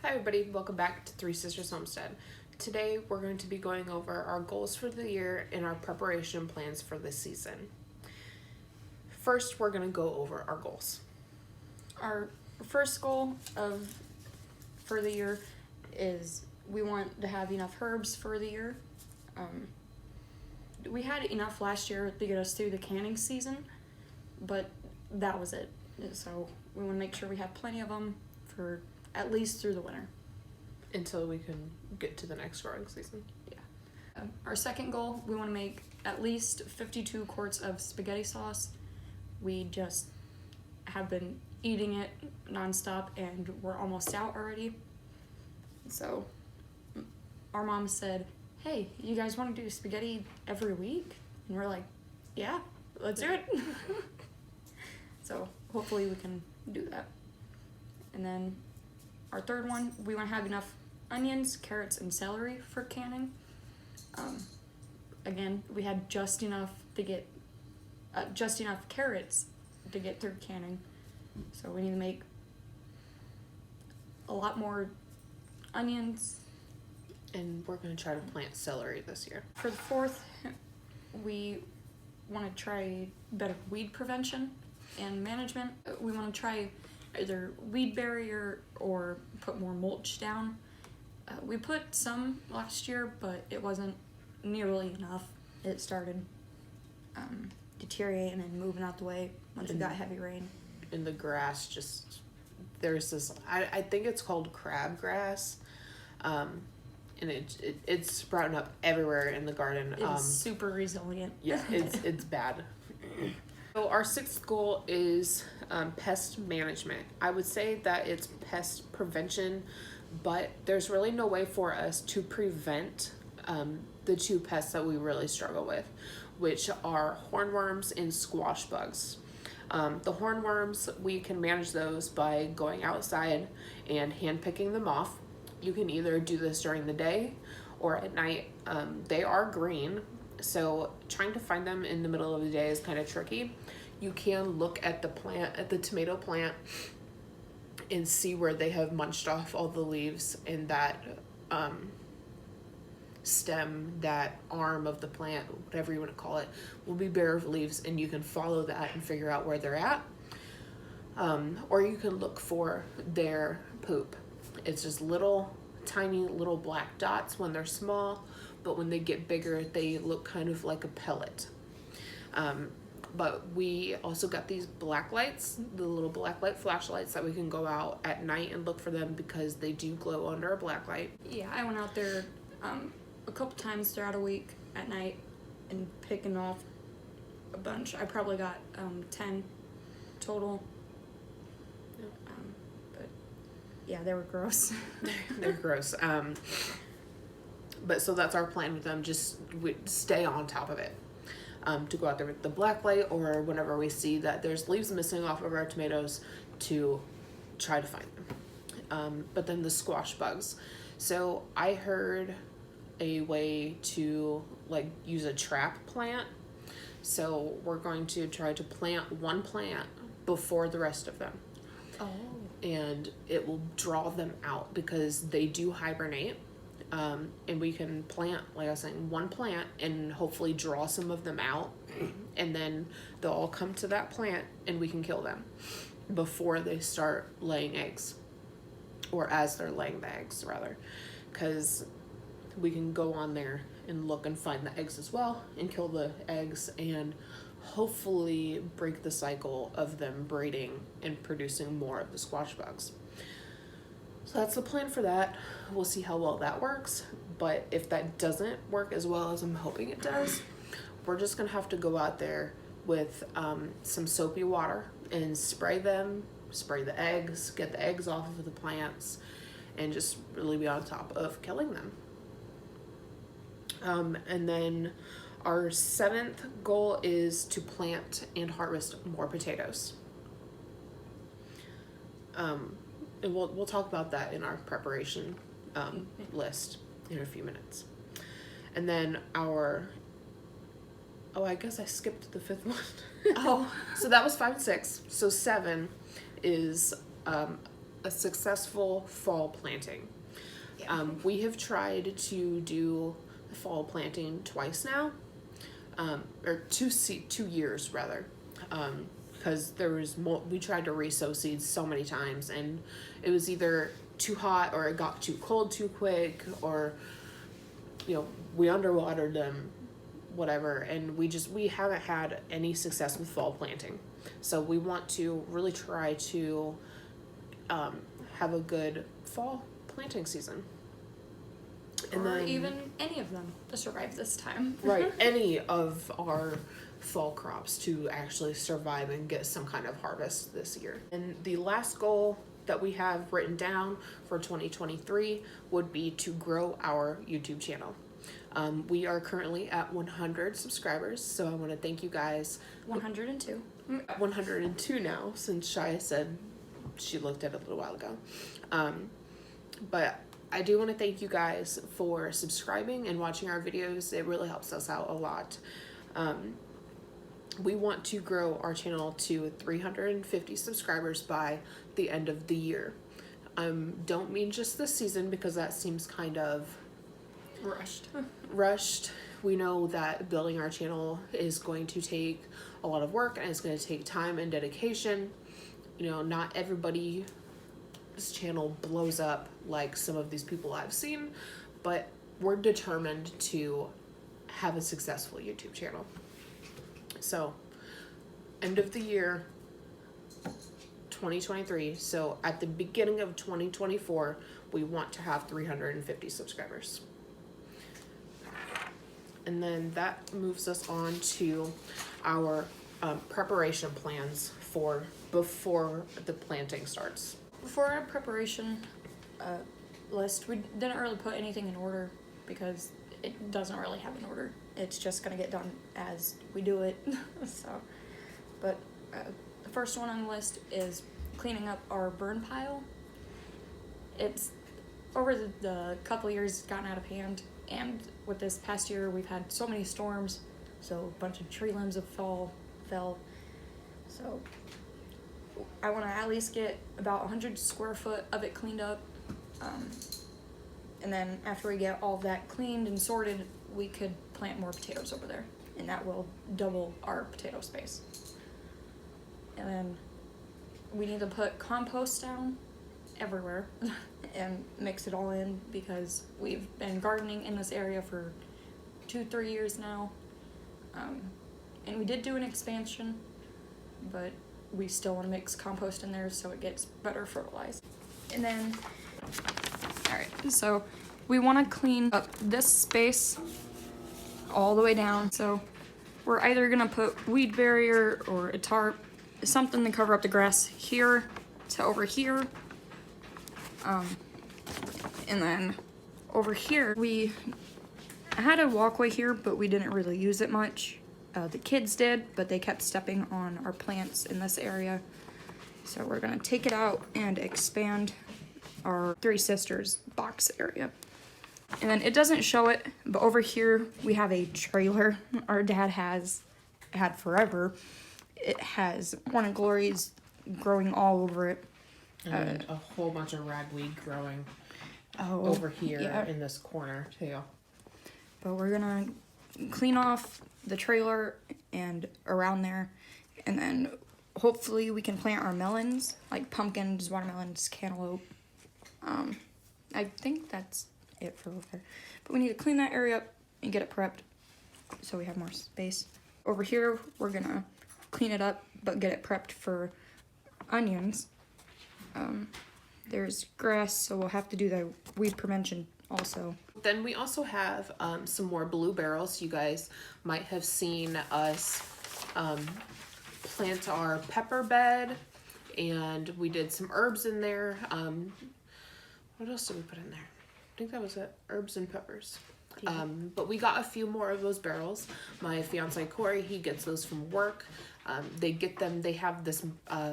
Hi everybody, welcome back to Three Sisters Homestead. Today we're going to be going over our goals for the year and our preparation plans for this season. First, we're going to go over our goals. Our first goal for the year is we want to have enough herbs for the year. We had enough last year to get us through the canning season, but that was it. So we want to make sure we have plenty of them for at least through the winter. Until we can get to the next growing season. Yeah. Our second goal, we want to make at least 52 quarts of spaghetti sauce. We just have been eating it nonstop and we're almost out already. So our mom said, hey, you guys want to do spaghetti every week? And we're like, yeah, let's do it. So hopefully we can do that. And then our third one, we want to have enough onions, carrots, and celery for canning. Again, we had just enough carrots to get through canning. So we need to make a lot more onions. And we're going to try to plant celery this year. For the fourth, we want to try better weed prevention and management. We want to try either weed barrier or put more mulch down. We put some last year, but it wasn't nearly enough. It started deteriorating and moving out the way once we got heavy rain. And the grass just, there's this, I think it's called crabgrass. And it's sprouting up everywhere in the garden. It's super resilient. Yeah, it's bad. So our sixth goal is pest management. I would say that it's pest prevention, but there's really no way for us to prevent the two pests that we really struggle with, which are hornworms and squash bugs. The hornworms, we can manage those by going outside and hand picking them off. You can either do this during the day or at night. They are green, so trying to find them in the middle of the day is kind of tricky. You can look at the plant, at the tomato plant, and see where they have munched off all the leaves in that stem, that arm of the plant, whatever you want to call it, will be bare of leaves, and you can follow that and figure out where they're at. Or you can look for their poop. It's just tiny little black dots when they're small, but when they get bigger, they look kind of like a pellet. But we also got these black lights, the little black light flashlights that we can go out at night and look for them because they do glow under a black light. Yeah, I went out there a couple times throughout a week at night and picking off a bunch. I probably got 10 total. But yeah, they were gross. They're gross. But so that's our plan with them. Just stay on top of it. To go out there with the black light, or whenever we see that there's leaves missing off of our tomatoes, to try to find them. But then the squash bugs. So I heard a way to use a trap plant. So we're going to try to plant one plant before the rest of them. Oh. And it will draw them out because they do hibernate. And we can plant, like I was saying, one plant and hopefully draw some of them out, and then they'll all come to that plant and we can kill them before they start laying eggs, or as they're laying the eggs rather, because we can go on there and look and find the eggs as well and kill the eggs and hopefully break the cycle of them breeding and producing more of the squash bugs. So that's the plan for that. We'll see how well that works. But if that doesn't work as well as I'm hoping it does, we're just going to have to go out there with some soapy water and spray the eggs, get the eggs off of the plants, and just really be on top of killing them. And then our seventh goal is to plant and harvest more potatoes. And we'll talk about that in our preparation list in a few minutes. And then I guess I skipped the fifth one. Oh. So that was 5 and 6. So 7 is a successful fall planting. We have tried to do fall planting twice now, or 2 years rather, because we tried to resow seeds so many times, and it was either too hot or it got too cold too quick, or we underwatered them, whatever, and we haven't had any success with fall planting. So we want to really try to have a good fall planting season. And or even any of them to survive this time. Right, any of our fall crops to actually survive and get some kind of harvest this year. And the last goal that we have written down for 2023 would be to grow our YouTube channel. We are currently at 100 subscribers, so I want to thank you guys. 102. 102 now, since Shia said she looked at it a little while ago. But I do want to thank you guys for subscribing and watching our videos. It really helps us out a lot. We want to grow our channel to 350 subscribers by the end of the year. Don't mean just this season, because that seems kind of rushed. We know that building our channel is going to take a lot of work, and it's going to take time and dedication. Not everybody's channel blows up like some of these people I've seen, but we're determined to have a successful YouTube channel. So, end of the year 2023, so at the beginning of 2024, we want to have 350 subscribers. And then that moves us on to our preparation plans for before the planting starts. For our preparation list, we didn't really put anything in order because it doesn't really have an order. It's just gonna get done as we do it. But the first one on the list is cleaning up our burn pile. It's over the couple years gotten out of hand, and with this past year we've had so many storms, so a bunch of tree limbs have fell. So I want to at least get about 100 square foot of it cleaned up, and then after we get all of that cleaned and sorted, we could plant more potatoes over there, and that will double our potato space. And then we need to put compost down everywhere and mix it all in, because we've been gardening in this area for 2-3 years now, and we did do an expansion, but we still want to mix compost in there so it gets better fertilized. And then, alright, so we want to clean up this space all the way down. So we're either going to put weed barrier or a tarp, something to cover up the grass here to over here. And then over here, we had a walkway here, but we didn't really use it much. The kids did, but they kept stepping on our plants in this area. So we're gonna take it out and expand our Three Sisters box area. And then it doesn't show it, but over here we have a trailer our dad has had forever. It has Morning Glories growing all over it. And a whole bunch of ragweed growing over here in this corner too. But we're gonna clean off the trailer and around there, and then hopefully we can plant our melons, like pumpkins, watermelons, cantaloupe. I think that's it for over there. But we need to clean that area up and get it prepped so we have more space. Over here, we're gonna clean it up but get it prepped for onions. There's grass, so we'll have to do the weed prevention also. Then we also have some more blue barrels. You guys might have seen us plant our pepper bed, and we did some herbs in there. What else did we put in there? I think that was it, herbs and peppers. Yeah. But we got a few more of those barrels. My fiance Corey, he gets those from work. They have this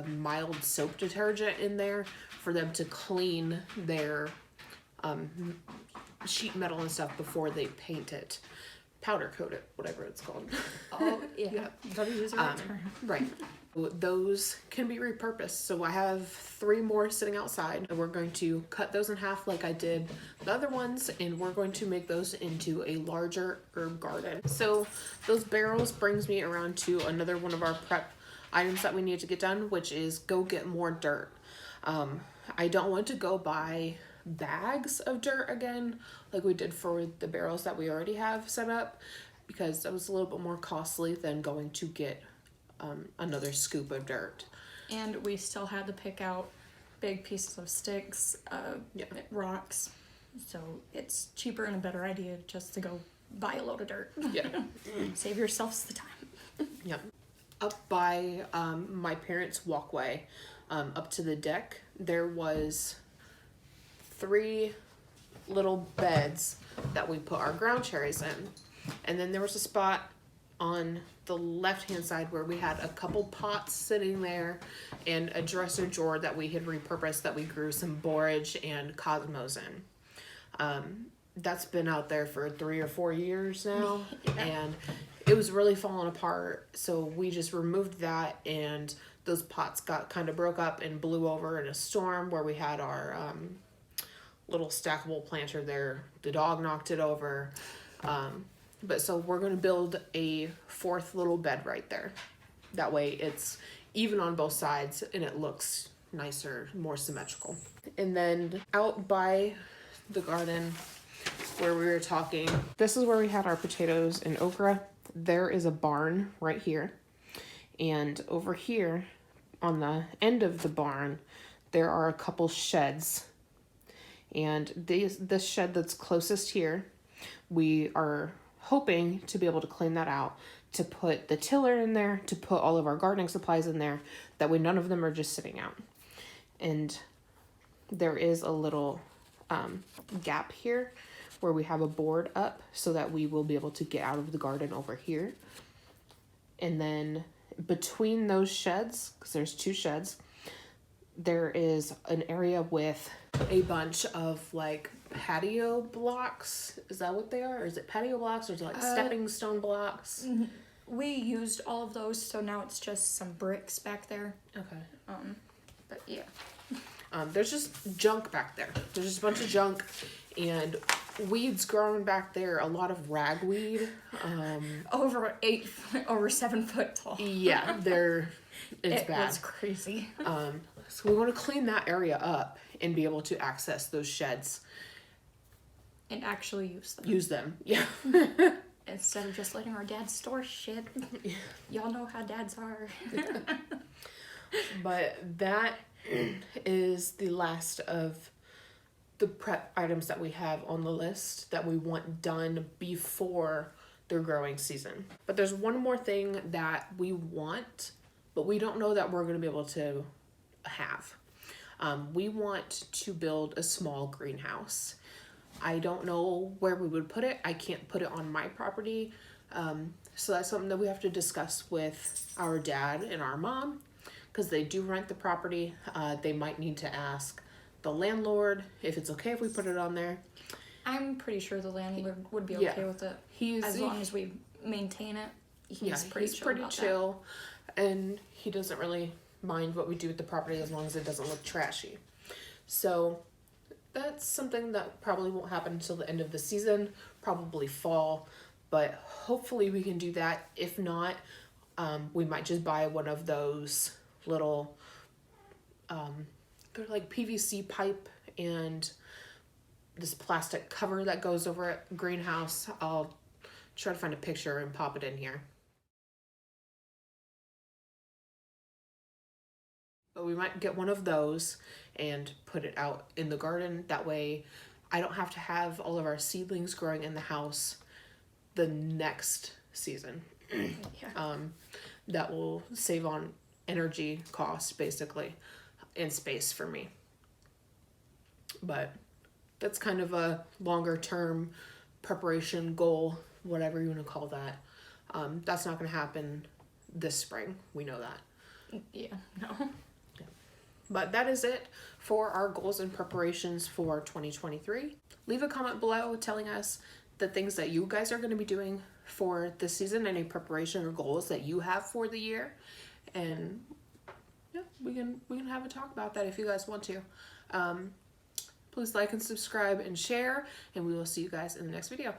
mild soap detergent in there for them to clean their sheet metal and stuff before they paint it. powder coat it, whatever it's called. Oh, yeah. Yeah. Gotta use the right term. Right. Those can be repurposed. So I have 3 more sitting outside. And we're going to cut those in half like I did the other ones, and we're going to make those into a larger herb garden. So those barrels brings me around to another one of our prep items that we need to get done, which is go get more dirt. I don't want to go buy bags of dirt again like we did for the barrels that we already have set up, because that was a little bit more costly than going to get another scoop of dirt. And we still had to pick out big pieces of sticks, rocks. So it's cheaper and a better idea just to go buy a load of dirt. Yeah. Save yourselves the time. Yep. Up by my parents' walkway, up to the deck, there was 3 little beds that we put our ground cherries in. And then there was a spot on the left-hand side where we had a couple pots sitting there and a dresser drawer that we had repurposed that we grew some borage and cosmos in. That's been out there for 3 or 4 years now, and it was really falling apart. So we just removed that, and those pots got kind of broke up and blew over in a storm where we had our little stackable planter there. The dog knocked it over. But so we're going to build a 4th little bed right there. That way it's even on both sides and it looks nicer, more symmetrical. And then out by the garden where we were talking, this is where we had our potatoes and okra. There is a barn right here. And over here on the end of the barn, there are a couple sheds. And this shed that's closest here, we are hoping to be able to clean that out, to put the tiller in there, to put all of our gardening supplies in there, that way none of them are just sitting out. And there is a little gap here where we have a board up so that we will be able to get out of the garden over here. And then between those sheds, because there's 2 sheds, there is an area with a bunch of like patio blocks. Is that what they are? Or is it patio blocks or is it like stepping stone blocks? We used all of those, so now it's just some bricks back there. Okay. But yeah. There's just junk back there. There's just a bunch of junk and weeds growing back there. A lot of ragweed. Over 7 foot tall. Yeah, it's bad. It's crazy. So we want to clean that area up and be able to access those sheds. And actually use them. Use them, yeah. Instead of just letting our dad store shit. Y'all know how dads are. But that is the last of the prep items that we have on the list that we want done before their growing season. But there's one more thing that we want, but we don't know that we're going to be able to have. We want to build a small greenhouse. I don't know where we would put it. I can't put it on my property. So that's something that we have to discuss with our dad and our mom, because they do rent the property. They might need to ask the landlord if it's okay if we put it on there. I'm pretty sure the landlord would be okay with it. As long as we maintain it. He's pretty chill. And he doesn't really mind what we do with the property as long as it doesn't look trashy. So that's something that probably won't happen until the end of the season, probably fall, but hopefully we can do that. If not, we might just buy one of those little, they're like PVC pipe and this plastic cover that goes over it, greenhouse. I'll try to find a picture and pop it in here. But we might get one of those and put it out in the garden. That way I don't have to have all of our seedlings growing in the house the next season. Yeah. That will save on energy costs basically and space for me. But that's kind of a longer term preparation goal, whatever you want to call that. That's not going to happen this spring. We know that. Yeah, no. But that is it for our goals and preparations for 2023. Leave a comment below telling us the things that you guys are going to be doing for this season, any preparation or goals that you have for the year, and yeah, we can have a talk about that if you guys want to. Please like and subscribe and share, and we will see you guys in the next video.